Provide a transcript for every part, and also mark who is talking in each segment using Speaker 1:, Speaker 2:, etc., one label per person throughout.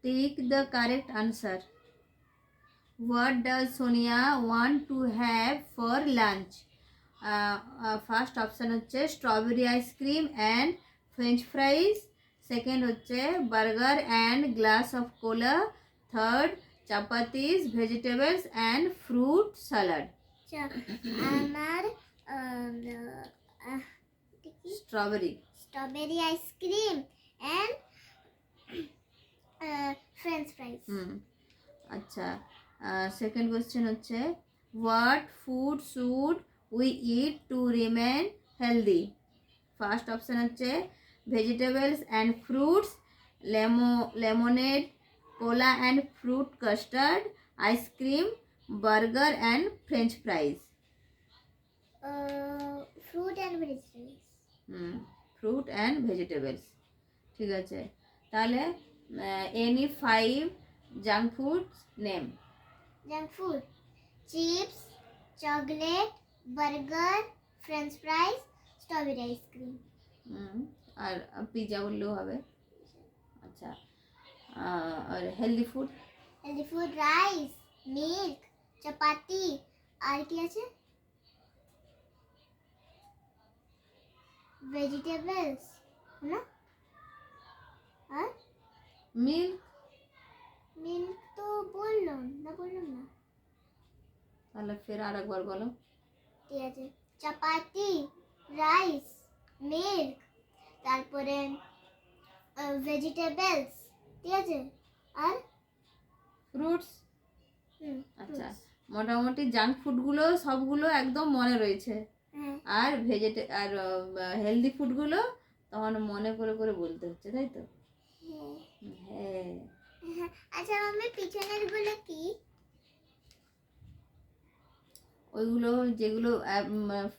Speaker 1: Take the correct answer. What does Sonia want to have for lunch? First option হচ্ছে strawberry ice cream and french fries. Second হচ্ছে burger and glass of cola. Third chapatis, vegetables and fruit salad.
Speaker 2: আমার
Speaker 1: Strawberry
Speaker 2: ice cream and french fries.
Speaker 1: আচ্ছা, second question হচ্ছে what food should we eat to remain healthy? First option হচ্ছে vegetables and fruits, lemonade, cola and fruit custard, ice cream, burger and french fries.
Speaker 2: Fruit and vegetables.
Speaker 1: Fruit and vegetables, ঠিক আছে। তাহলে any 5 junk foods name.
Speaker 2: Junk food: chips, chocolate, burger, french fries, strawberry ice cream.
Speaker 1: আর pizza বললেও হবে। আচ্ছা, আর healthy food?
Speaker 2: Rice, milk, চাপাতি, আর কি আছে? Vegetables না? আর মিল্ক তো বললাম না।
Speaker 1: তাহলে ফের আরেকবার বলো।
Speaker 2: ঠিক আছে, চাপাতি, রাইস, মিল্ক, তারপরে ভেজিটেবলস, ঠিক আছে, আর
Speaker 1: ফ্রুটস। আচ্ছা, মোটামুটি জাঙ্ক ফুডগুলো সবগুলো একদম মনে রয়েছে, আর আর হেলদি ফুডগুলো তখন মনে করে করে বলতে হচ্ছে, তাই তো? হ্যাঁ।
Speaker 2: আচ্ছা মাম্মি, পিছনের গুলো কি?
Speaker 1: ওইগুলো যেগুলো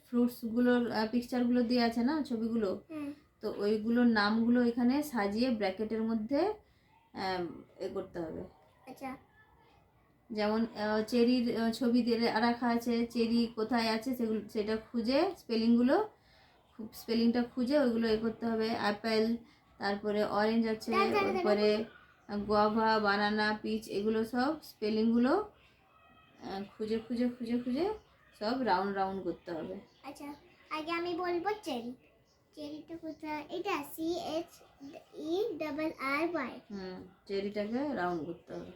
Speaker 1: ফ্রুটসগুলোর পিকচারগুলো দিয়ে আছে না, ছবিগুলো, তো ওইগুলোর নামগুলো এখানে সাজিয়ে ব্র্যাকেটের মধ্যে এ করতে হবে।
Speaker 2: আচ্ছা,
Speaker 1: যেমন চেরির ছবি দিয়ে রাখা আছে, চেরি কোথায় আছে সেটা খুঁজে স্পেলিংটা খুঁজে ওইগুলো এ করতে হবে। অ্যাপেল, তারপরে অরেঞ্জ আছে, তারপরে গোয়াভা, বানানা, পিচ, এগুলো সব স্পেলিংগুলো খুঁজে খুঁজে খুঁজে খুঁজে সব রাউন্ড রাউন্ড করতে হবে।
Speaker 2: আচ্ছা, আগে আমি বলবো চেরিটা কোথায়? এটা CHERRY।
Speaker 1: চেরিটাকে রাউন্ড করতে হবে।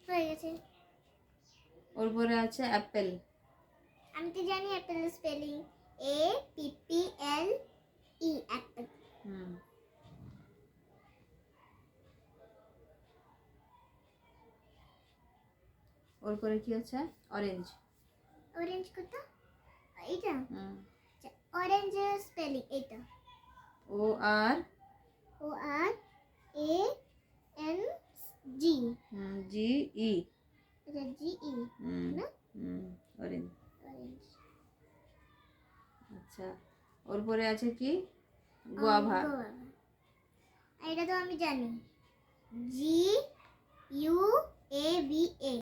Speaker 2: হয়ে গেছে।
Speaker 1: ওর পরে আছে অ্যাপেল।
Speaker 2: আমি তো জানি অ্যাপেলের স্পেলিং APPLE, অ্যাপেল।
Speaker 1: ওর পরে কি আছে? অরেঞ্জ।
Speaker 2: কোথা? এটা? অরেঞ্জের স্পেলিং এটা ORANG।
Speaker 1: GE।
Speaker 2: এটা GE না?
Speaker 1: অরেঞ্জ। আচ্ছা, ওর পরে আছে কি? গোয়াভা।
Speaker 2: এটা তো আমি জানি, GUAVA।